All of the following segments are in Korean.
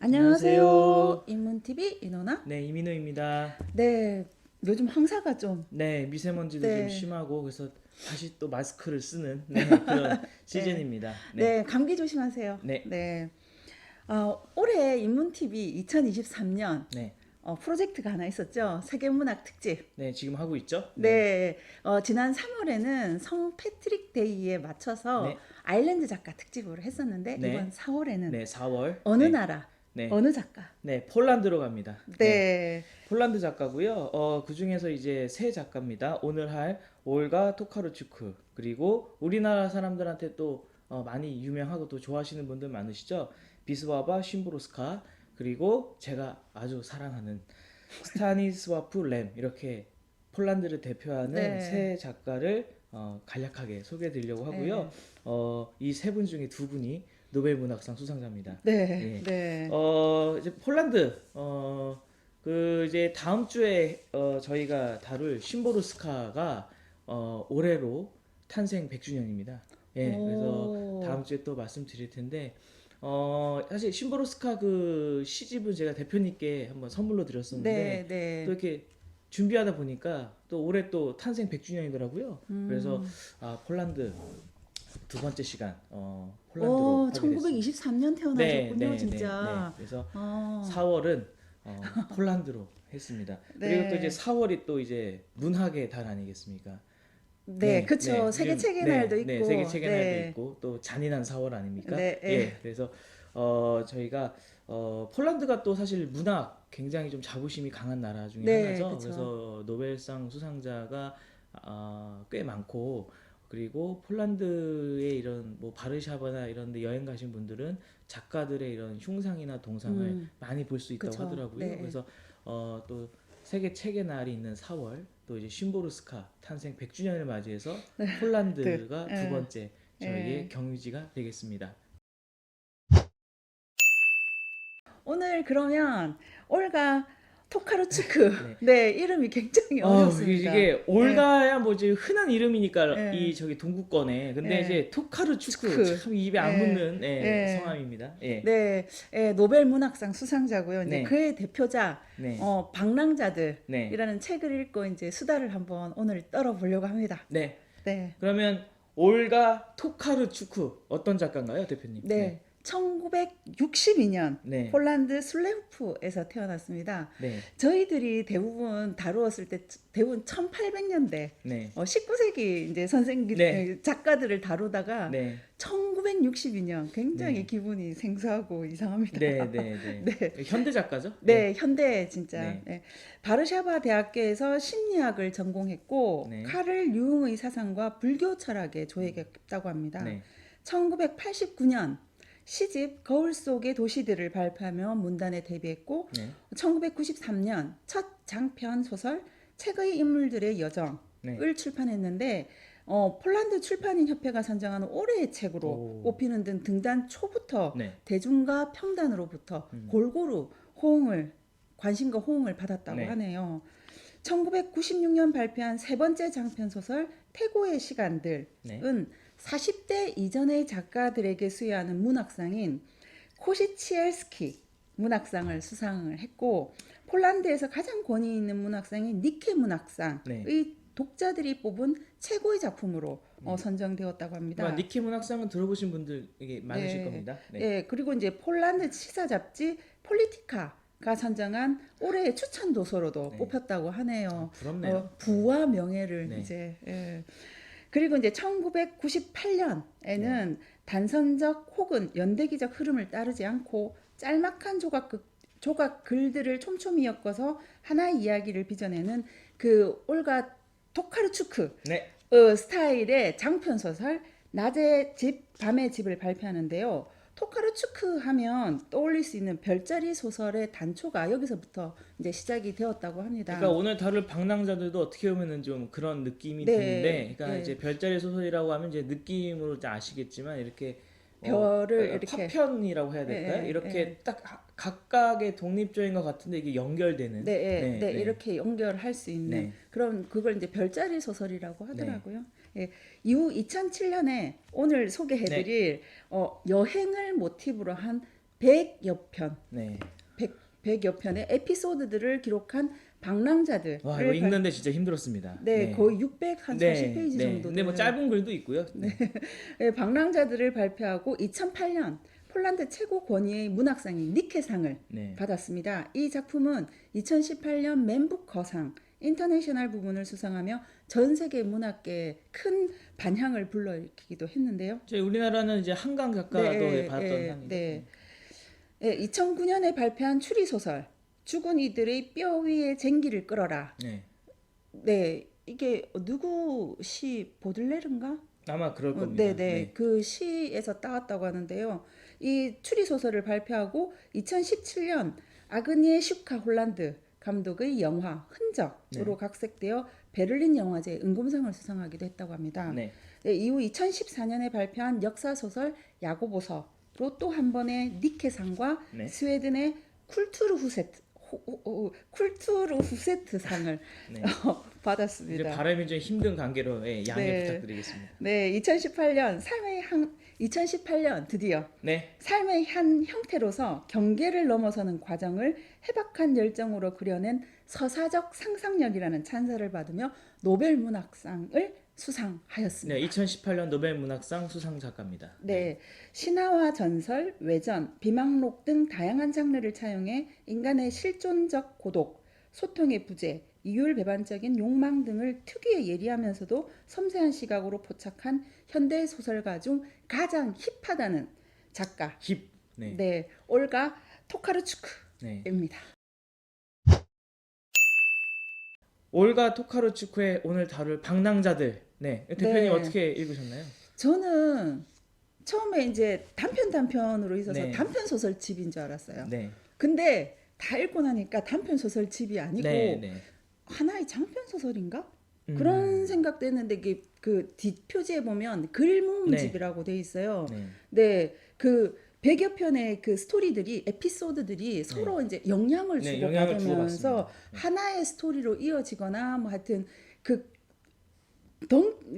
안녕하세요. 안녕하세요. 인문TV 이노나? 네, 이민호입니다. 네, 요즘 황사가 좀, 네, 미세먼지도 좀 네, 심하고 그래서 다시 또 마스크를 쓰는 네, 그런 네, 시즌입니다. 네, 네, 감기 조심하세요. 네, 네, 올해 인문TV 2023년 네, 프로젝트가 하나 있었죠. 세계문학 특집. 네, 지금 하고 있죠? 네, 네, 지난 3월에는 성 패트릭 데이에 맞춰서 네, 아일랜드 작가 특집으로 했었는데 이번 네, 4월에는 네, 4월. 어느 네, 나라, 네, 어느 작가. 네, 폴란드로 갑니다. 네, 네, 폴란드 작가고요. 그 중에서 이제 세 작가입니다. 오늘 할 올가 토카르추크 그리고 우리나라 사람들한테 또 많이 유명하고 또 좋아하시는 분들 많으시죠? 비스바바 쉼브로스카 그리고 제가 아주 사랑하는 스타니스와프 램 이렇게 폴란드를 대표하는 네, 세 작가를 간략하게 소개해 드리려고 하고요. 네, 이 세 분 중에 두 분이 노벨 문학상 수상자입니다. 네, 예. 네. 이제 폴란드 그 이제 다음 주에 저희가 다룰 심보르스카가 올해로 탄생 100주년입니다. 예, 그래서 오, 다음 주에 또 말씀드릴 텐데 사실 심보르스카 그 시집을 제가 대표님께 한번 선물로 드렸었는데 네, 또 네. 이렇게 준비하다 보니까 또 올해 또 탄생 100주년이더라고요. 그래서 음. 폴란드 두 번째 시간 폴란드로 오, 하게 됐습니다. 1923년 네, 태어나셨군요, 네, 네, 네. 진짜. 그래서 어, 4월은 폴란드로 했습니다. 그리고 또 이제 네. 4월이 또 이제 문학의 달 아니겠습니까? 네, 네, 그쵸. 네. 세계 요즘 책의 날도 네, 네. 세계 있고, 책의 날도 네. 있고 또 잔인한 4월 아닙니까? 네, 예. 그래서 저희가 폴란드가 또 사실 문학 굉장히 좀 자부심이 강한 나라 중에 네, 하나죠. 그쵸. 그래서 노벨상 수상자가 꽤 많고 그리고 폴란드의 이런 뭐 바르샤바나 이런 데 여행 가신 분들은 작가들의 이런 흉상이나 동상을 음, 많이 볼 수 있다고 그쵸. 하더라고요. 네. 그래서 또 세계 책의 날이 있는 4월 또 이제 심보르스카 탄생 100주년을 맞이해서 네, 폴란드가 두 예, 번째 저희의 예. 경유지가 되겠습니다. 오늘 그러면 올가 토카루츠크. 네. 네, 이름이 굉장히 어렵습니다. 이게 예, 올가야 뭐 이제 흔한 이름이니까 이 예, 저기 동구권에 근데 예. 이제 토카르 축구 츠크. 참 입에 안 예, 붙는 예. 성함입니다. 예. 네, 예, 노벨 문학상 수상자고요. 이제 네. 그의 대표자 네. 네. 방랑자들이라는 책을 읽고 이제 수다를 한번 오늘 떨어보려고 합니다. 네. 네, 그러면 올가 토카르 축구 어떤 작가인가요, 대표님? 네. 네, 1962년 네. 폴란드 슬레우프에서 태어났습니다. 네. 저희들이 대부분 다루었을 때 대부분 1800년대 네. 19세기 이제 네. 작가들을 다루다가 네. 1962년 굉장히 네. 기분이 생소하고 이상합니다. 네. 네. 네. 네. 현대 작가죠? 예. 네, 현대 진짜. 네. 네. 바르샤바 대학교에서 심리학을 전공했고 네. 카를 융의 사상과 불교 철학에 조예가 깊다고 합니다. 네. 1989년 시집 거울 속의 도시들을 발표하며 문단에 데뷔했고 네. 1993년 첫 장편 소설 책의 인물들의 네. 여정을 출판했는데 폴란드 출판인 협회가 선정하는 올해의 책으로 오. 뽑히는 등 등단 초부터 네. 대중과 평단으로부터 골고루 관심과 호응을 받았다고 네. 하네요. 1996년 발표한 세 번째 장편 소설 태고의 시간들은 네. 40대 이전의 작가들에게 수여하는 문학상인 코시치엘스키 문학상을 수상을 했고 폴란드에서 가장 권위 있는 문학상인 니케 네. 문학상의 독자들이 뽑은 최고의 작품으로 선정되었다고 아마 합니다. 니케 문학상은 들어보신 분들에게 많으실 네, 겁니다. 네. 예, 그리고 이제 폴란드 시사 잡지 폴리티카가 선정한 올해의 추천 도서로도 네. 뽑혔다고 하네요. 부럽네요. 부와 명예를 네. 이제 그리고 이제 네. 1998년에는 단선적 혹은 연대기적 흐름을 따르지 않고 짤막한 조각 글들을 촘촘히 엮어서 하나의 이야기를 빚어내는 그 올가 토카르추크 네. 스타일의 장편 소설 낮의 집, 밤의 집을 발표하는데요. 토카르추크 하면 떠올릴 수 있는 별자리 소설의 단초가 여기서부터 이제 시작이 되었다고 합니다. 그러니까 오늘 다룰 방랑자들도 어떻게 보면은 좀 그런 느낌이 드는데, 네, 그러니까 예. 이제 별자리 소설이라고 하면 이제 느낌으로 이제 아시겠지만 이렇게 별을 약간 이렇게 파편이라고 해야 예, 될까요? 예, 예. 이렇게 딱 각각의 독립적인 것 같은데 이게 연결되는. 네, 예, 네, 네, 네, 이렇게 연결할 수 있는 네, 그런 그걸 이제 별자리 소설이라고 네, 하더라고요. 예, 이후 2007년에 오늘 네, 소개해드릴 여행을 모티브로 한 100여 편, 네. 100여 편의 에피소드들을 기록한 방랑자들을 와 이거 읽는데 진짜 힘들었습니다. 네, 거의 640페이지 네. 정도를 근데 뭐 짧은 글도 있고요. 네. 네, 방랑자들을 발표하고 2008년 폴란드 최고 권위의 문학상인 니케상을 네. 받았습니다. 이 작품은 2018년 맨부커상 인터내셔널 부분을 수상하며 전 세계 문학계에 큰 반향을 불러일으키기도 했는데요. 저희 우리나라는 이제 한강 작가도 받았던 상이죠. 네. 2009년에 발표한 추리 소설 죽은 이들의 뼈 위에 쟁기를 끌어라. 네. 네, 이게 누구 시 보들레르인가? 아마 그럴 겁니다. 네네. 그 시에서 따왔다고 하는데요. 이 추리 소설을 발표하고 2017년 아그니에 슈카 홀란드 감독의 영화 흔적으로 각색되어 베를린 영화제 은금상을 수상하기도 했다고 합니다. 네. 네, 이후 2014년에 발표한 역사 소설 야고보서로 또 한 번의 니케상과 네. 스웨덴의 쿨투르후세트상을 네. 받았습니다. 이제 발음이 좀 힘든 관계로 양해 네. 부탁드리겠습니다. 네, 2018년 드디어 네. 삶의 한 형태로서 경계를 넘어서는 과정을 해박한 열정으로 그려낸 서사적 상상력이라는 찬사를 받으며 노벨 문학상을 수상하였습니다. 네, 2018년 노벨 문학상 수상 작가입니다. 네, 신화와 전설, 외전, 비망록 등 다양한 장르를 차용해 인간의 실존적 고독, 소통의 부재, 이율배반적인 욕망 등을 특유의 예리하면서도 섬세한 시각으로 포착한 현대 소설가 중 가장 힙하다는 작가. 힙. 네. 네, 올가 토카르추크입니다. 네. 올가 토카르추크의 오늘 다룰 방랑자들. 네. 대표님 네. 어떻게 읽으셨나요? 저는 처음에 이제 단편으로 있어서 네. 단편 소설집인 줄 알았어요. 네. 근데 다 읽고 나니까 단편 소설집이 아니고 네. 하나의 장편 소설인가? 그런 생각도 했는데 이게 그 뒷표지에 보면 글모음집이라고 돼 있어요. 네. 네, 그 100여 편의 그 스토리들이 에피소드들이 서로 이제 영향을 네, 주고 영향을 받으면서 주고받습니다. 네. 하나의 스토리로 이어지거나 뭐 하여튼 그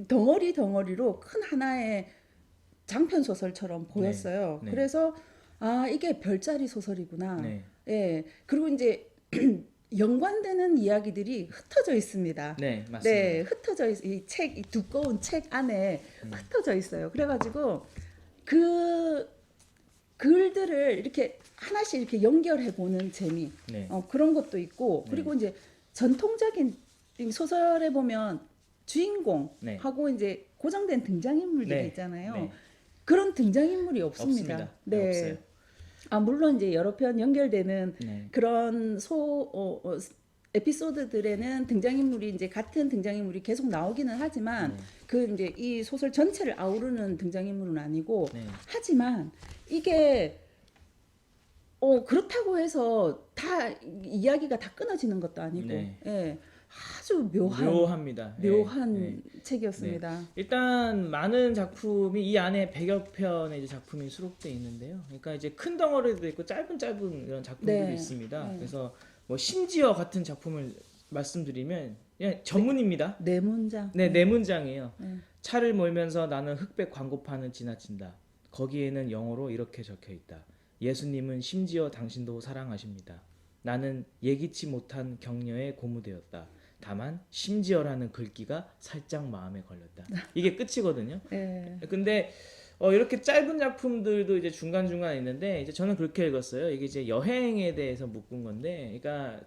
덩어리로 큰 하나의 장편 소설처럼 보였어요. 네. 그래서 아, 이게 별자리 소설이구나. 네. 예. 그리고 이제 연관되는 이야기들이 흩어져 있습니다. 네, 맞습니다. 네, 흩어져 있, 이 두꺼운 책 안에 흩어져 있어요. 그래가지고 그 글들을 이렇게 하나씩 이렇게 연결해 보는 재미, 네. 그런 것도 있고, 그리고 이제 전통적인 이 소설에 보면 주인공하고 이제 고정된 등장인물들이 네. 있잖아요. 네. 그런 등장인물이 없습니다. 없습니다. 네. 없어요. 아, 물론 이제 여러 편 연결되는 네. 그런 에피소드들에는 등장인물이 이제 같은 등장인물이 계속 나오기는 하지만 그 이제 이 소설 전체를 아우르는 등장인물은 아니고 네. 하지만 이게 그렇다고 해서 다 이야기가 다 끊어지는 것도 아니고 네. 예, 아주 묘합니다. 묘한 네. 책이었습니다. 일단 많은 작품이 이 안에 100여 편의 이제 작품이 수록되어 있는데요. 그러니까 이제 큰 덩어리도 있고 짧은 이런 작품들이 네. 있습니다. 네. 그래서 뭐 심지어 같은 작품을 말씀드리면 그냥 전문입니다. 네 문장. 네 문장이에요. 네. 차를 몰면서 나는 흑백 광고판을 지나친다. 거기에는 영어로 이렇게 적혀 있다. 예수님은 심지어 당신도 사랑하십니다. 나는 예기치 못한 격려에 고무되었다. 다만 심지어라는 글귀가 살짝 마음에 걸렸다. 이게 끝이거든요. 네. 근데 이렇게 짧은 작품들도 이제 중간중간 있는데 이제 저는 그렇게 읽었어요. 이게 이제 여행에 대해서 묶은 건데, 그러니까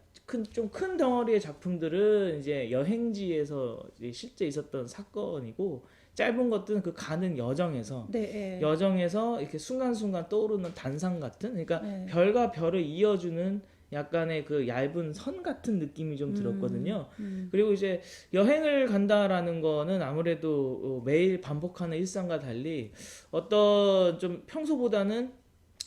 좀 큰 덩어리의 작품들은 이제 여행지에서 이제 실제 있었던 사건이고, 짧은 것들은 그 가는 여정에서 네. 여정에서 이렇게 순간순간 떠오르는 단상 같은, 그러니까 네. 별과 별을 이어주는 약간의 그 얇은 선 같은 느낌이 좀 들었거든요. 그리고 이제 여행을 간다라는 거는 아무래도 매일 반복하는 일상과 달리 어떤 좀 평소보다는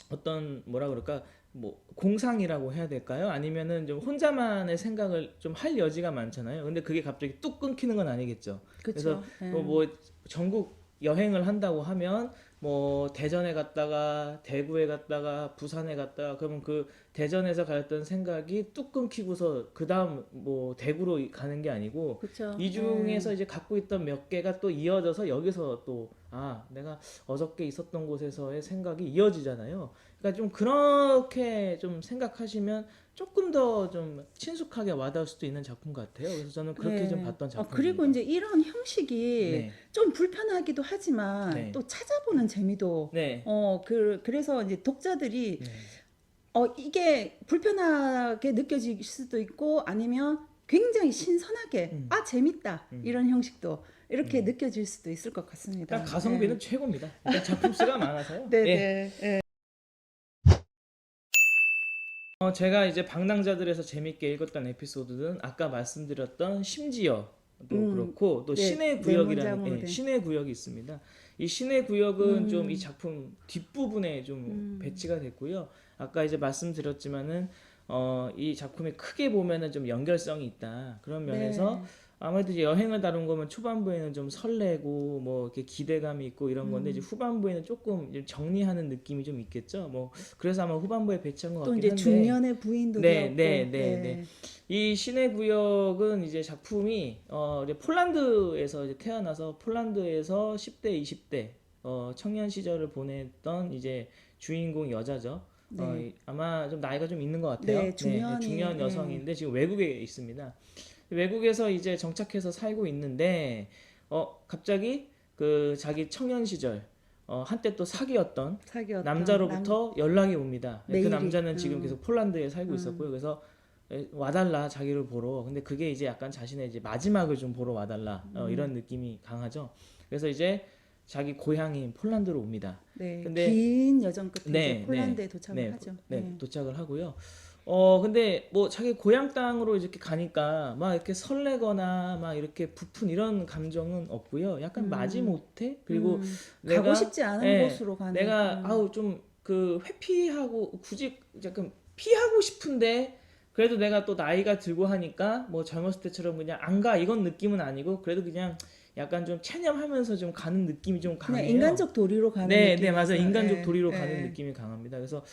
어떤 뭐라 그럴까 뭐 공상이라고 해야 될까요? 아니면은 좀 혼자만의 생각을 좀 할 여지가 많잖아요. 근데 그게 갑자기 뚝 끊기는 건 아니겠죠. 그쵸. 그래서 뭐 전국 여행을 한다고 하면 뭐 대전에 갔다가 대구에 갔다가 부산에 갔다가 그러면 그 대전에서 가졌던 생각이 뚝 끊기고서 그 다음 뭐 대구로 가는 게 아니고 그쵸. 이 중에서 이제 갖고 있던 몇 개가 또 이어져서 여기서 또 내가 어저께 있었던 곳에서의 생각이 이어지잖아요. 그러니까 좀 그렇게 좀 생각하시면 조금 더 좀 친숙하게 와닿을 수도 있는 작품 같아요. 그래서 저는 그렇게 좀 네. 봤던 그리고 작품입니다. 이제 이런 형식이 네, 좀 불편하기도 하지만 네, 또 찾아보는 재미도 네, 그래서 이제 독자들이 네, 이게 불편하게 느껴질 수도 있고 아니면 굉장히 신선하게 음, 재밌다 이런 형식도 이렇게 네. 느껴질 수도 있을 것 일단 같습니다. 가성비는 최고입니다. 일단 작품 수가 많아서요. 네, 예. 네, 네. 제가 이제 방랑자들에서 재밌게 읽었던 에피소드는 아까 말씀드렸던 심지어도 그렇고 또 네, 신의 네 구역이라는 문장으로 된. 신의 구역이 있습니다. 이 신의 구역은 좀 이 음, 작품 뒷부분에 좀 배치가 됐고요. 아까 이제 말씀드렸지만은 이 작품이 크게 보면은 좀 연결성이 있다. 그런 면에서 네, 아무래도 이제 여행을 다룬 거면 초반부에는 좀 설레고 뭐 이렇게 기대감이 있고 이런 건데 이제 후반부에는 조금 이제 정리하는 느낌이 좀 있겠죠. 뭐 그래서 아마 후반부에 배치한 것 또 같긴 이제 한데 중년의 부인도 네, 네, 되었고, 네, 네. 네, 이 신의 구역은 이제 작품이 이제 폴란드에서 이제 태어나서 폴란드에서 10대, 20대 청년 시절을 보냈던 이제 주인공 여자죠. 네, 아마 좀 나이가 좀 있는 것 같아요. 네, 네, 네, 중년이, 중년 여성인데 지금 외국에 있습니다. 외국에서 이제 정착해서 살고 있는데 갑자기 그 자기 청년 시절 한때 또 사귀었던 사귀었던 남자로부터 연락이 옵니다. 그 메일이, 남자는 지금 계속 폴란드에 살고 있었고요. 그래서 와달라 자기를 보러. 근데 그게 이제 약간 자신의 이제 마지막을 좀 보러 와달라 이런 느낌이 강하죠. 그래서 이제 자기 고향인 폴란드로 옵니다. 네, 근데 긴 여정 끝에 이제 네, 네, 폴란드에 도착을 네, 하죠. 네, 네. 도착을 하고요. 근데 뭐 자기 고향 땅으로 이렇게 가니까 막 이렇게 설레거나 막 이렇게 부푼 이런 감정은 없고요. 약간 마지못해 그리고 가고 내가 싶지 않은 예, 곳으로 가는, 내가 아우 좀 그 회피하고 굳이 약간 피하고 싶은데 그래도 내가 또 나이가 들고 하니까 뭐 젊었을 때처럼 그냥 안 가 이건 느낌은 아니고 그래도 그냥 약간 좀 체념하면서 좀 가는 느낌이 좀 그냥 강해요. 인간적 도리로 가는 네, 네, 맞아요. 느낌이어서, 인간적 예, 도리로 가는 예. 느낌이 강합니다. 그래서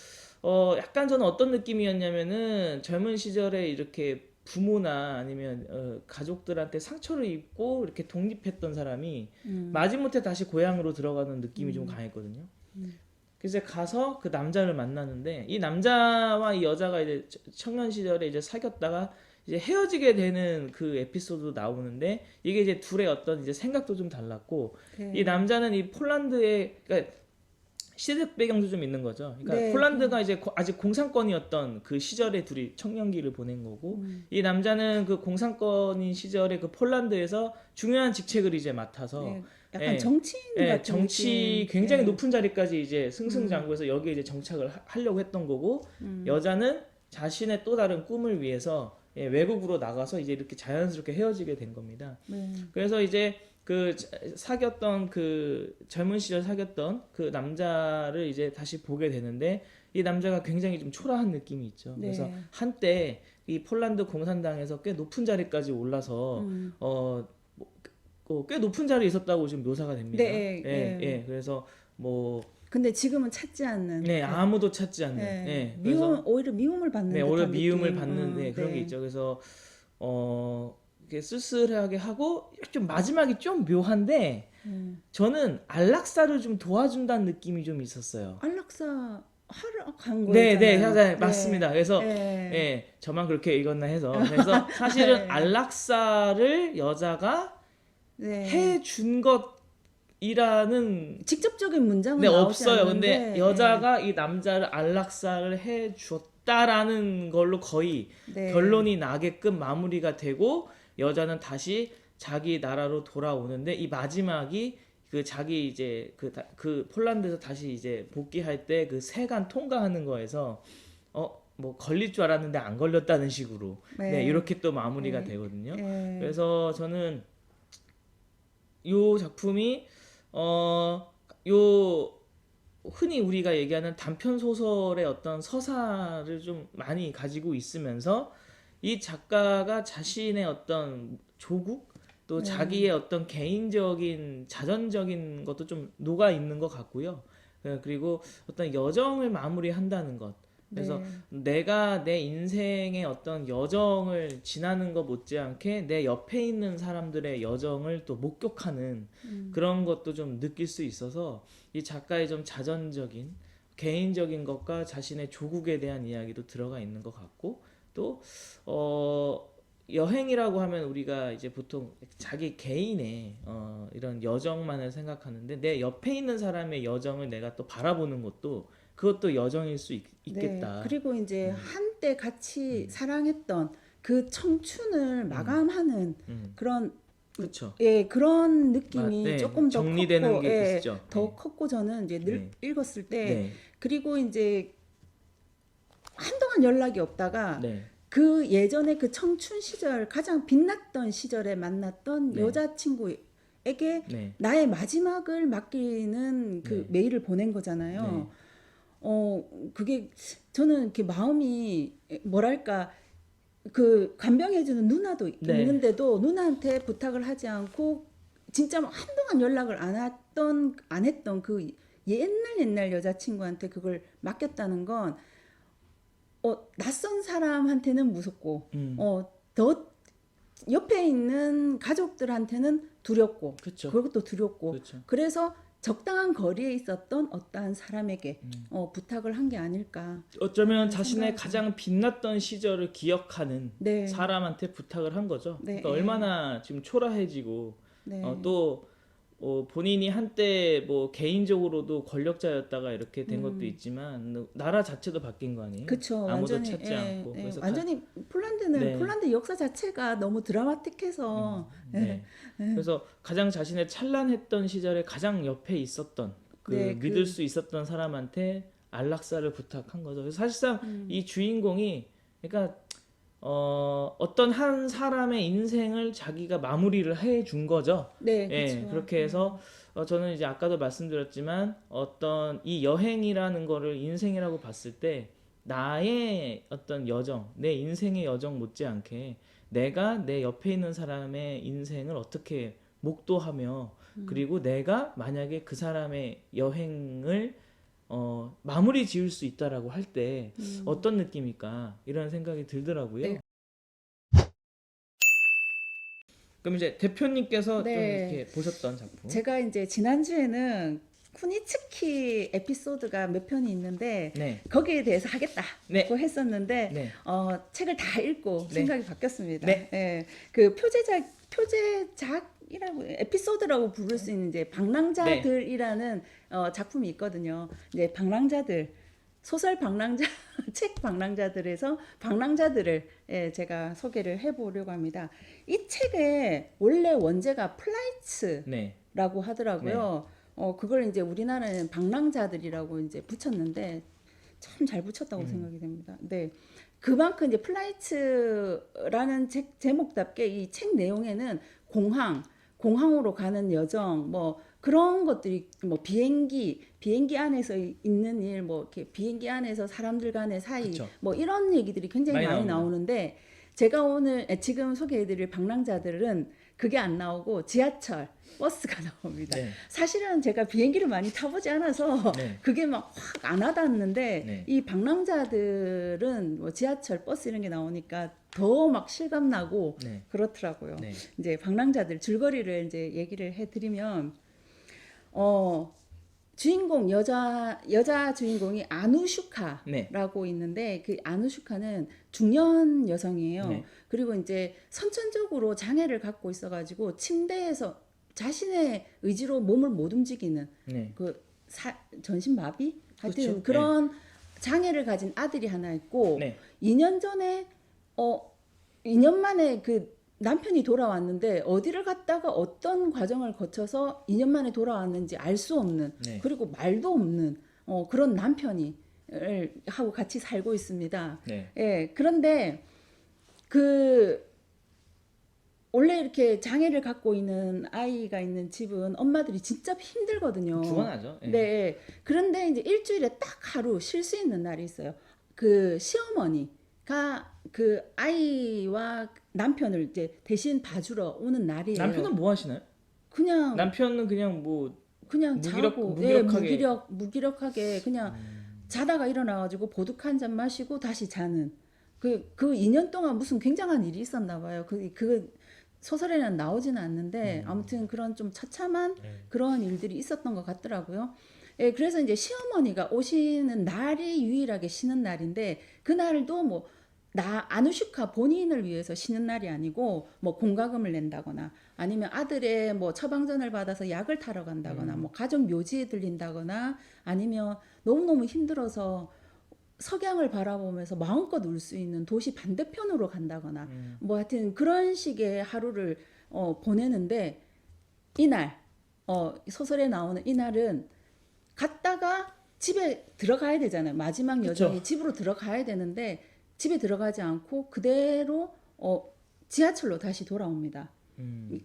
약간 저는 어떤 느낌이었냐면은 젊은 시절에 이렇게 부모나 아니면 가족들한테 상처를 입고 이렇게 독립했던 사람이 마지못해 다시 고향으로 들어가는 느낌이 좀 강했거든요. 그래서 가서 그 남자를 만나는데 이 남자와 이 여자가 이제 청년 시절에 이제 사귀었다가 이제 헤어지게 되는 그 에피소드도 나오는데 이게 이제 둘의 어떤 이제 생각도 좀 달랐고 이 네, 남자는 이 폴란드의 그러니까 시대적 배경도 좀 있는 거죠. 그러니까 네, 폴란드가 이제 아직 공산권이었던 그 시절에 둘이 청년기를 보낸 거고 이 남자는 그 공산권인 시절에 그 폴란드에서 중요한 직책을 이제 맡아서 네. 약간 예, 정치인 예, 같은 정치 느낌, 굉장히 예. 높은 자리까지 이제 승승장구해서 여기에 이제 정착을 하려고 했던 거고 여자는 자신의 또 다른 꿈을 위해서 외국으로 나가서 이제 이렇게 자연스럽게 헤어지게 된 겁니다. 네, 그래서 이제 그 사귀었던 그 젊은 시절 사귀었던 그 남자를 이제 다시 보게 되는데 이 남자가 굉장히 좀 초라한 느낌이 있죠. 그래서 네, 한때 이 폴란드 공산당에서 꽤 높은 자리까지 올라서 꽤 높은 자리에 있었다고 지금 묘사가 됩니다. 네, 예, 예. 예. 그래서 뭐 근데 지금은 찾지 않는, 네, 예, 아무도 찾지 않는 예. 예. 그래서 오히려 미움을 받는 네, 오히려 듯한 미움을 느낌, 받는 네, 그런 게 네, 있죠. 그래서 이렇게 쓸쓸하게 하고 좀 마지막이 좀 묘한데 저는 안락사를 좀 도와준다는 느낌이 좀 있었어요. 안락사 하러 간 네, 네, 거였잖아요. 네, 네, 맞습니다. 그래서 예, 예, 저만 그렇게 읽었나 해서 그래서 사실은 예, 안락사를 여자가 네. 해준 것이라는 직접적인 네, 문장은 나오지 없어요. 근데 않는데, 예, 여자가 이 남자를 안락사를 해 줬다라는 걸로 거의 네, 결론이 나게끔 마무리가 되고 여자는 다시 자기 나라로 돌아오는데 이 마지막이 그 자기 이제 그 폴란드에서 다시 이제 복귀할 때 그 세관 통과하는 거에서 뭐 걸릴 줄 알았는데 안 걸렸다는 식으로 네, 네, 이렇게 또 마무리가 예, 되거든요. 예, 그래서 저는 이 작품이 요 흔히 우리가 얘기하는 단편 소설의 어떤 서사를 좀 많이 가지고 있으면서 이 작가가 자신의 어떤 조국 또 자기의 어떤 개인적인 자전적인 것도 좀 녹아 있는 것 같고요. 그리고 어떤 여정을 마무리한다는 것. 그래서 네, 내가 내 인생의 어떤 여정을 지나는 것 못지않게 내 옆에 있는 사람들의 여정을 또 목격하는 그런 것도 좀 느낄 수 있어서 이 작가의 좀 자전적인 개인적인 것과 자신의 조국에 대한 이야기도 들어가 있는 것 같고 또 여행이라고 하면 우리가 이제 보통 자기 개인의 이런 여정만을 생각하는데 내 옆에 있는 사람의 여정을 내가 또 바라보는 것도 그것도 여정일 수 네. 있겠다. 그리고 이제 한때 같이 사랑했던 그 청춘을 마감하는 그런 그렇죠. 예, 그런 느낌이 네. 조금 더 정리되는 컸고, 게 예, 있죠. 더 네. 컸고 저는 이제 늘 네. 읽었을 때 네. 그리고 이제 한동안 연락이 없다가 네. 그 예전에 그 청춘 시절 가장 빛났던 시절에 만났던 네. 여자친구에게 네. 나의 마지막을 맡기는 그 네. 메일을 보낸 거잖아요. 네. 그게 저는 이렇게 마음이 뭐랄까 그 간병해주는 누나도 네. 있는데도 누나한테 부탁을 하지 않고 진짜 막 한동안 연락을 안 했던 그 옛날 여자친구한테 그걸 맡겼다는 건 낯선 사람한테는 무섭고 더 옆에 있는 가족들한테는 두렵고 그렇죠. 그것도 두렵고 그렇죠. 그래서 적당한 거리에 있었던 어떠한 사람에게 부탁을 한 게 아닐까. 어쩌면 자신의 생각이 가장 빛났던 시절을 기억하는 네. 사람한테 부탁을 한 거죠. 네. 그러니까 얼마나 지금 초라해지고 네. 또 본인이 한때 뭐 개인적으로도 권력자였다가 이렇게 된 것도 있지만 나라 자체도 바뀐 거 아니에요? 그쵸. 아무도 완전히, 찾지 않고. 그래서 완전히 폴란드는 네. 폴란드 역사 자체가 너무 드라마틱해서 네. 그래서 가장 자신의 찬란했던 시절에 가장 옆에 있었던 네, 믿을 수 있었던 사람한테 안락사를 부탁한 거죠. 그래서 사실상 이 주인공이 그러니까 어떤 한 사람의 인생을 자기가 마무리를 해준 거죠. 네, 예, 그쵸. 그렇게 해서 저는 이제 아까도 말씀드렸지만 어떤 이 여행이라는 거를 인생이라고 봤을 때 나의 어떤 여정, 내 인생의 여정 못지않게 내가 내 옆에 있는 사람의 인생을 어떻게 목도하며 그리고 내가 만약에 그 사람의 여행을 마무리 지을 수 있다라고 할 때 어떤 느낌일까 이런 생각이 들더라고요. 네. 그럼 이제 대표님께서 좀 네. 이렇게 보셨던 작품. 제가 이제 지난주에는 쿠니츠키 에피소드가 몇 편이 있는데 네. 거기에 대해서 하겠다고 네. 했었는데 네. 책을 다 읽고 네. 생각이 바뀌었습니다. 네. 예, 그 표제작이라고 에피소드라고 부를 수 있는 이제 방랑자들이라는 작품이 있거든요. 이제 방랑자들 소설 방랑자 책 방랑자들에서 방랑자들을 제가 소개를 해보려고 합니다. 이 책의 원래 원제가 플라이츠라고 네. 하더라고요. 그걸 이제 우리나라는 방랑자들이라고 이제 붙였는데 참 잘 붙였다고 생각이 됩니다. 네. 그만큼 이제 플라이츠라는 책 제목답게 이 책 내용에는 공항으로 가는 여정, 뭐 그런 것들이 뭐 비행기 안에서 있는 일, 뭐 이렇게 비행기 안에서 사람들 간의 사이, 그쵸. 뭐 이런 얘기들이 굉장히 많이 나옵니다. 나오는데 제가 지금 소개해드릴 방랑자들은 그게 안 나오고 지하철, 버스가 나옵니다. 네. 사실은 제가 비행기를 많이 타보지 않아서 네. 그게 막 확 안 와닿았는데 네. 이 방랑자들은 뭐 지하철, 버스 이런 게 나오니까 더 막 실감나고 네. 그렇더라고요. 네. 이제 방랑자들 줄거리를 이제 얘기를 해드리면 주인공 여자 주인공이 아누슈카라고 네. 있는데 그 아누슈카는 중년 여성이에요. 네. 그리고 이제 선천적으로 장애를 갖고 있어가지고 침대에서 자신의 의지로 몸을 못 움직이는 네. 전신마비 하여튼 그렇죠. 그런 장애를 가진 아들이 하나 있고 네. 2년 전에 2년 만에 그 남편이 돌아왔는데 어디를 갔다가 어떤 과정을 거쳐서 2년 만에 돌아왔는지 알 수 없는 네. 그리고 말도 없는 그런 남편이 하고 같이 살고 있습니다. 네. 예, 그런데 원래 이렇게 장애를 갖고 있는 아이가 있는 집은 엄마들이 진짜 힘들거든요. 주관하죠. 예. 네. 그런데 이제 일주일에 딱 하루 쉴 수 있는 날이 있어요. 그 시어머니가 그 아이와 남편을 이제 대신 봐주러 오는 날이에요. 남편은 뭐 하시나요? 그냥 남편은 그냥 뭐 자고 무기력하게. 무기력하게 그냥 자다가 일어나가지고 보드카 한 잔 마시고 다시 자는 그 2년 동안 무슨 굉장한 일이 있었나 봐요. 그 소설에는 나오지는 않는데 아무튼 그런 좀 처참한 그런 일들이 있었던 것 같더라고요. 예, 그래서 이제 시어머니가 오시는 날이 유일하게 쉬는 날인데 그날도 뭐 아누슈카 본인을 위해서 쉬는 날이 아니고 뭐 공과금을 낸다거나 아니면 아들의 뭐 처방전을 받아서 약을 타러 간다거나 뭐 가족 묘지에 들린다거나 아니면 너무너무 힘들어서 석양을 바라보면서 마음껏 울 수 있는 도시 반대편으로 간다거나 뭐 하여튼 그런 식의 하루를 보내는데 이날 소설에 나오는 이날은 갔다가 집에 들어가야 되잖아요. 마지막 여정이 그쵸. 집으로 들어가야 되는데 집에 들어가지 않고 그대로 지하철로 다시 돌아옵니다. 음.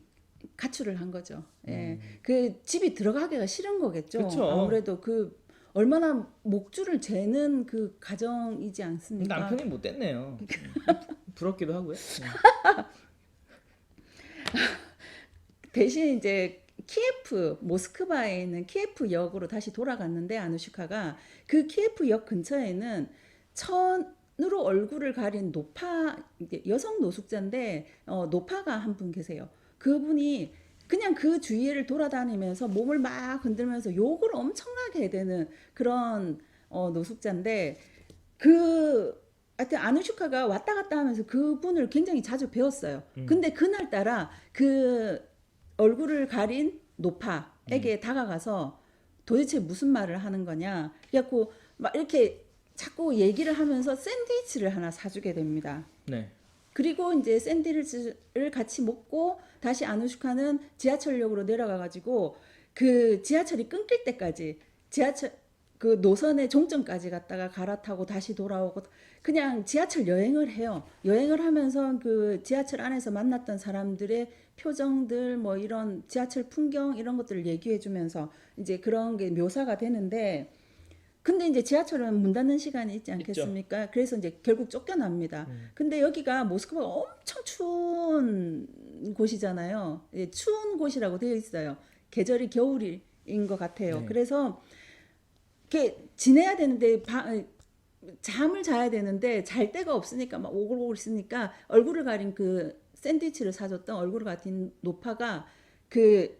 가출을 한 거죠. 예. 그 집이 들어가기가 싫은 거겠죠. 그쵸. 아무래도 그 얼마나 목줄을 재는 그 가정이지 않습니까? 남편이 못됐네요. 부럽기도 하고요. 대신 이제 키예프 모스크바에 있는 키예프 역으로 다시 돌아갔는데 아누시카가 그 키예프 역 근처에는 천으로 얼굴을 가린 노파 이게 여성 노숙자인데 노파가 한 분 계세요. 그분이 그냥 그 주위를 돌아다니면서 몸을 막 흔들면서 욕을 엄청나게 해대는 그런 노숙자인데 하여튼 아누슈카가 왔다 갔다 하면서 그분을 굉장히 자주 배웠어요. 근데 그날따라 그 얼굴을 가린 노파에게 다가가서 도대체 무슨 말을 하는 거냐. 그래갖고 막 이렇게 자꾸 얘기를 하면서 샌드위치를 하나 사주게 됩니다. 네. 그리고 이제 샌드위치를 같이 먹고 다시 아누슈카는 지하철역으로 내려가가지고 그 지하철이 끊길 때까지 지하철 그 노선의 종점까지 갔다가 갈아타고 다시 돌아오고 그냥 지하철 여행을 해요. 여행을 하면서 그 지하철 안에서 만났던 사람들의 표정들 뭐 이런 지하철 풍경 이런 것들을 얘기해주면서 이제 그런 게 묘사가 되는데 근데 이제 지하철은 문 닫는 시간이 있지 않겠습니까? 그래서 이제 결국 쫓겨납니다. 근데 여기가 모스크바가 엄청 추운 곳이잖아요. 예, 추운 곳이라고 되어 있어요. 계절이 겨울인 것 같아요. 네. 그래서 이렇게 지내야 되는데 잠을 자야 되는데 잘 데가 없으니까 막 오글오글 있으니까 얼굴을 가린 그 샌드위치를 사줬던 얼굴을 가린 노파가 그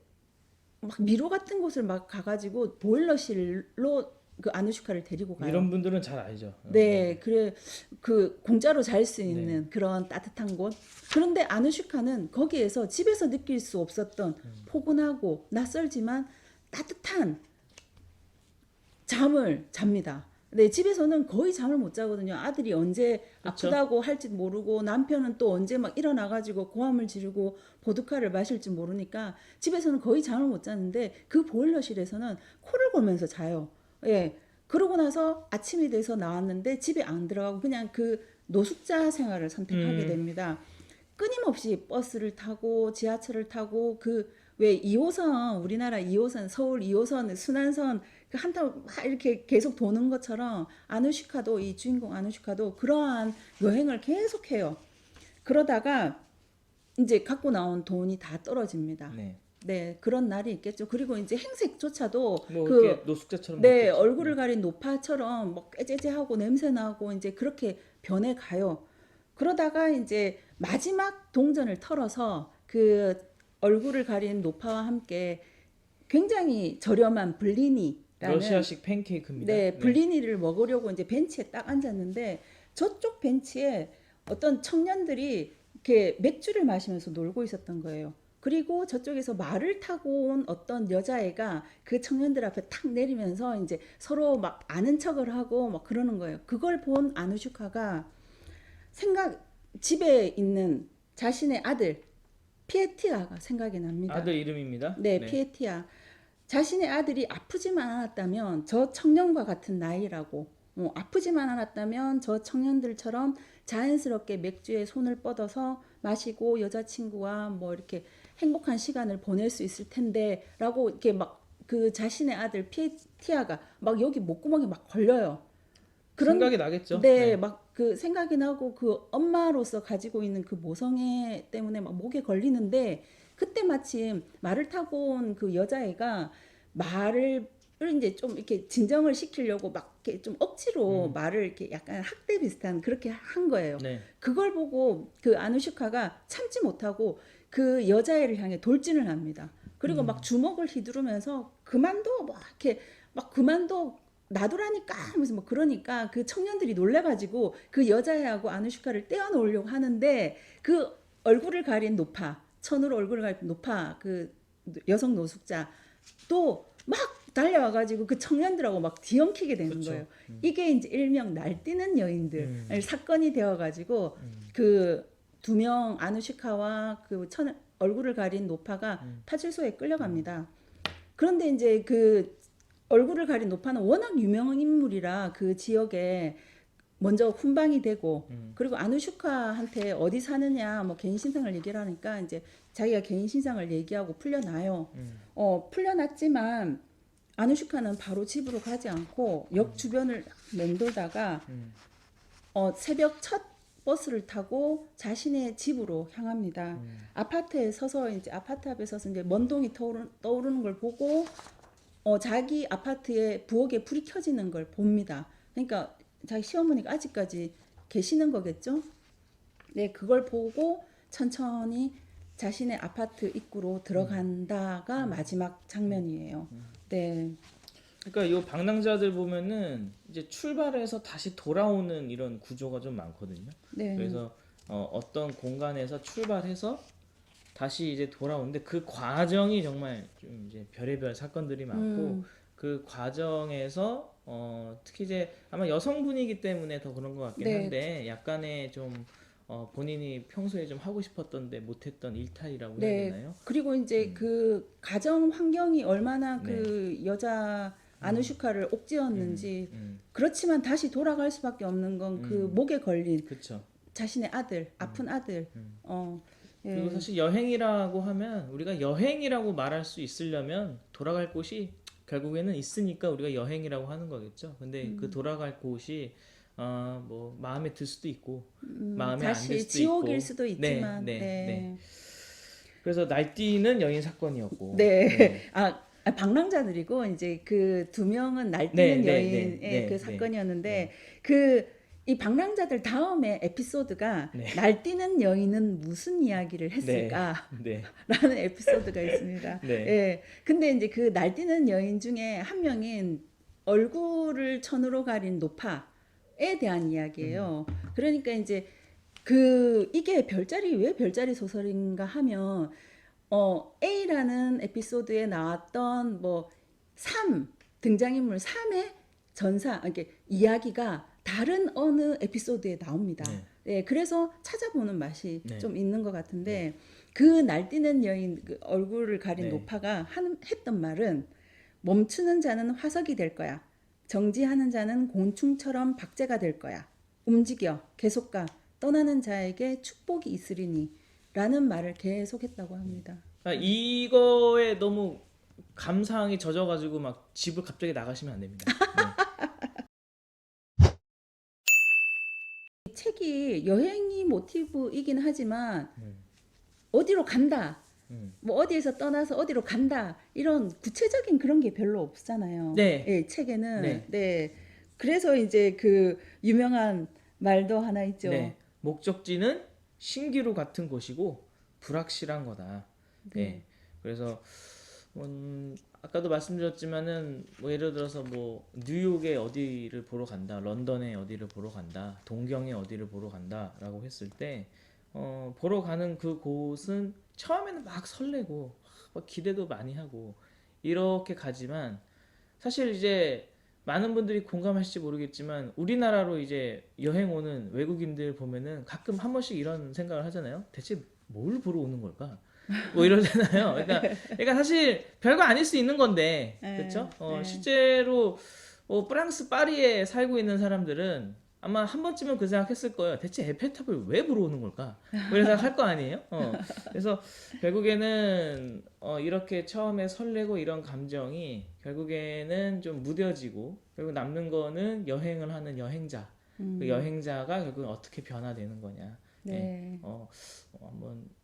막 미로 같은 곳을 막 가가지고 보일러실로 그 아누슈카를 데리고 가요. 이런 분들은 잘 알죠. 네, 그래 그 공짜로 잘 수 있는 그런 따뜻한 곳. 그런데 아누슈카는 거기에서 집에서 느낄 수 없었던 포근하고 낯설지만 따뜻한 잠을 잡니다. 네, 집에서는 거의 잠을 못 자거든요. 아들이 언제 그쵸? 아프다고 할지 모르고 남편은 또 언제 막 일어나가지고 고함을 지르고 보드카를 마실지 모르니까 집에서는 거의 잠을 못 자는데 그 보일러실에서는 코를 골면서 자요. 예. 그러고 나서 아침이 돼서 나왔는데 집에 안 들어가고 그냥 그 노숙자 생활을 선택하게 됩니다. 끊임없이 버스를 타고 지하철을 타고 그 왜 2호선 우리나라 2호선 서울 2호선 순환선 그 한참 막 이렇게 계속 도는 것처럼 아누시카도 이 주인공 아누시카도 그러한 여행을 계속해요. 그러다가 이제 갖고 나온 돈이 다 떨어집니다. 네. 네, 그런 날이 있겠죠. 그리고 이제 행색조차도 뭐 그 이렇게 노숙자처럼 네, 됐겠죠. 얼굴을 가린 노파처럼 뭐 깨재재하고 냄새 나고 이제 그렇게 변해 가요. 그러다가 이제 마지막 동전을 털어서 그 얼굴을 가린 노파와 함께 굉장히 저렴한 블리니라는 러시아식 팬케이크입니다. 네, 블리니를 먹으려고 이제 벤치에 딱 앉았는데 저쪽 벤치에 어떤 청년들이 이렇게 맥주를 마시면서 놀고 있었던 거예요. 그리고 저쪽에서 말을 타고 온 어떤 여자애가 그 청년들 앞에 탁 내리면서 이제 서로 막 아는 척을 하고 막 그러는 거예요. 그걸 본 아누슈카가 집에 있는 자신의 아들 피에티아가 생각이 납니다. 아들 이름입니다. 네, 피에티아. 자신의 아들이 아프지만 않았다면 저 청년과 같은 나이라고 아프지만 않았다면 저 청년들처럼 자연스럽게 맥주에 손을 뻗어서 마시고 여자친구와 뭐 이렇게 행복한 시간을 보낼 수 있을 텐데 라고 이렇게 막 그 자신의 아들 피에티아가 막 여기 목구멍에 막 걸려요. 생각이 나겠죠. 네, 막 그 생각이 나고 그 엄마로서 가지고 있는 그 모성애 때문에 막 목에 걸리는데 그때 마침 말을 타고 온 그 여자애가 말을 이제 좀 이렇게 진정을 시키려고 막 이렇게 좀 억지로 말을 이렇게 약간 학대 비슷한 그렇게 한 거예요. 네. 그걸 보고 그 아누시카가 참지 못하고 그 여자애를 향해 돌진을 합니다. 그리고 막 주먹을 휘두르면서 그만둬 막 이렇게 막 그만둬 놔두라니까 하면서 뭐 그러니까 그 청년들이 놀래가지고 그 여자애하고 아누시카를 떼어놓으려고 하는데 그 얼굴을 가린 노파 천으로 얼굴을 가린 노파 그 여성 노숙자 또 막 달려와가지고 그 청년들하고 막 뒤엉키게 되는 그쵸. 거예요. 이게 이제 일명 날뛰는 여인들 사건이 되어가지고 음. 그 두 명 아누시카와 그 얼굴을 가린 노파가 파출소에 끌려갑니다. 그런데 이제 그 얼굴을 가린 노파는 워낙 유명한 인물이라 그 지역에 먼저 훈방이 되고 그리고 아누슈카한테 어디 사느냐 뭐 개인 신상을 얘기를 하니까 이제 자기가 개인 신상을 얘기하고 풀려나요. 풀려났지만 아누슈카는 바로 집으로 가지 않고 역 주변을 맴돌다가 새벽 첫 버스를 타고 자신의 집으로 향합니다. 아파트에 서서 이제 아파트 앞에 서서 이제 먼동이 떠오르는 걸 보고 자기 아파트에 부엌에 불이 켜지는 걸 봅니다. 그러니까 자기 시어머니가 아직까지 계시는 거겠죠? 네, 그걸 보고 천천히 자신의 아파트 입구로 들어간다가 마지막 장면이에요. 네. 그러니까 이 방랑자들 보면은 이제 출발해서 다시 돌아오는 이런 구조가 좀 많거든요. 네. 그래서 어떤 공간에서 출발해서 다시 이제 돌아오는데 그 과정이 정말 좀 이제 별의별 사건들이 많고 그 과정에서 특히 이제 아마 여성분이기 때문에 더 그런 것 같긴 네. 한데 약간의 좀 본인이 평소에 좀 하고 싶었던데 못했던 일탈이라고 해야 네. 되나요? 그리고 이제 그 가정 환경이 얼마나 네. 그 여자 아누슈카를 옥죄었는지 음. 그렇지만 다시 돌아갈 수밖에 없는 건 그 목에 걸린 그쵸. 자신의 아들, 아픈 아들. 예. 그리고 사실 여행이라고 하면 우리가 여행이라고 말할 수 있으려면 돌아갈 곳이 결국에는 있으니까 우리가 여행이라고 하는 거겠죠. 근데 그 돌아갈 곳이 뭐 마음에 들 수도 있고 마음에 안 들 다시 수도 지옥일 있고 수도 있지만 네. 네. 그래서 날뛰는 여인 사건이었고 네. 방랑자들이고 이제 그 두 명은 날뛰는 네, 여인의 네, 그 네, 사건이었는데 그 이 방랑자들 다음에 에피소드가 네. 날뛰는 여인은 무슨 이야기를 했을까? 네. 라는 에피소드가 있습니다. 네. 예. 근데 이제 그 날뛰는 여인 중에 한 명인 얼굴을 천으로 가린 노파에 대한 이야기예요. 그러니까 이제 이게 왜 별자리 소설인가 하면 A라는 에피소드에 나왔던 뭐 등장인물 3의 이렇게 이야기가 다른 어느 에피소드에 나옵니다. 네, 그래서 찾아보는 맛이 네. 좀 있는 것 같은데 그 날뛰는 여인 그 얼굴을 가린 네. 노파가 했던 말은 멈추는 자는 화석이 될 거야. 정지하는 자는 곤충처럼 박제가 될 거야. 움직여 계속 가. 떠나는 자에게 축복이 있으리니 라는 말을 계속 했다고 합니다. 그러니까 이거에 너무 감상이 젖어가지고 막 집을 갑자기 나가시면 안 됩니다. 이 책이 여행이 모티브이긴 하지만 어디로 간다. 뭐 어디에서 떠나서 어디로 간다. 이런 구체적인 그런 게 별로 없잖아요. 네. 예, 책에는. 네. 네. 그래서 이제 그 유명한 말도 하나 있죠. 네. 목적지는 신기루 같은 곳이고 불확실한 거다. 네. 그래서 아까도 말씀드렸지만은 뭐 예를 들어서 뭐 뉴욕에 어디를 보러 간다, 런던에 어디를 보러 간다, 동경에 어디를 보러 간다라고 했을 때 보러 가는 그 곳은 처음에는 막 설레고 막 기대도 많이 하고 이렇게 가지만 사실 이제 많은 분들이 공감하실지 모르겠지만 우리나라로 이제 여행 오는 외국인들 보면은 가끔 한 번씩 이런 생각을 하잖아요. 대체 뭘 보러 오는 걸까? 뭐 이러잖아요. 그러니까 사실 별거 아닐 수 있는 건데, 그렇죠? 실제로 프랑스 파리에 살고 있는 사람들은 아마 한 번쯤은 그 생각했을 거예요. 대체 에펠탑을 왜 보러 오는 걸까? 뭐 이런 생각 할 거 아니에요? 그래서 결국에는 이렇게 처음에 설레고 이런 감정이 결국에는 좀 무뎌지고 결국 남는 거는 여행을 하는 여행자. 그 여행자가 결국 어떻게 변화되는 거냐. 네.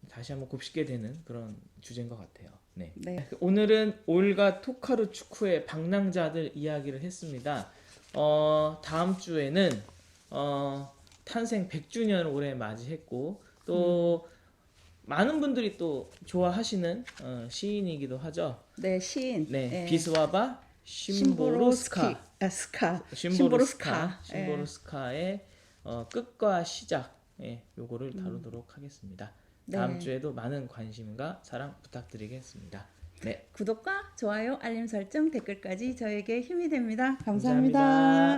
다시 한번 곱씹게 되는 그런 주제인 것 같아요. 네. 네. 오늘은 올가 토카르추크의 방랑자들 이야기를 했습니다. 다음 주에는 탄생 100주년을 올해 맞이했고 또 많은 분들이 또 좋아하시는 시인이기도 하죠. 네, 시인. 네, 네. 비스와바 심보로스카. 스카. 심보로스카. 예. 심보로스카의 끝과 시작. 요거를 다루도록 하겠습니다. 다음 네. 주에도 많은 관심과 사랑 부탁드리겠습니다. 네. 구독과 좋아요, 알림 설정, 댓글까지 저에게 힘이 됩니다. 감사합니다. 감사합니다.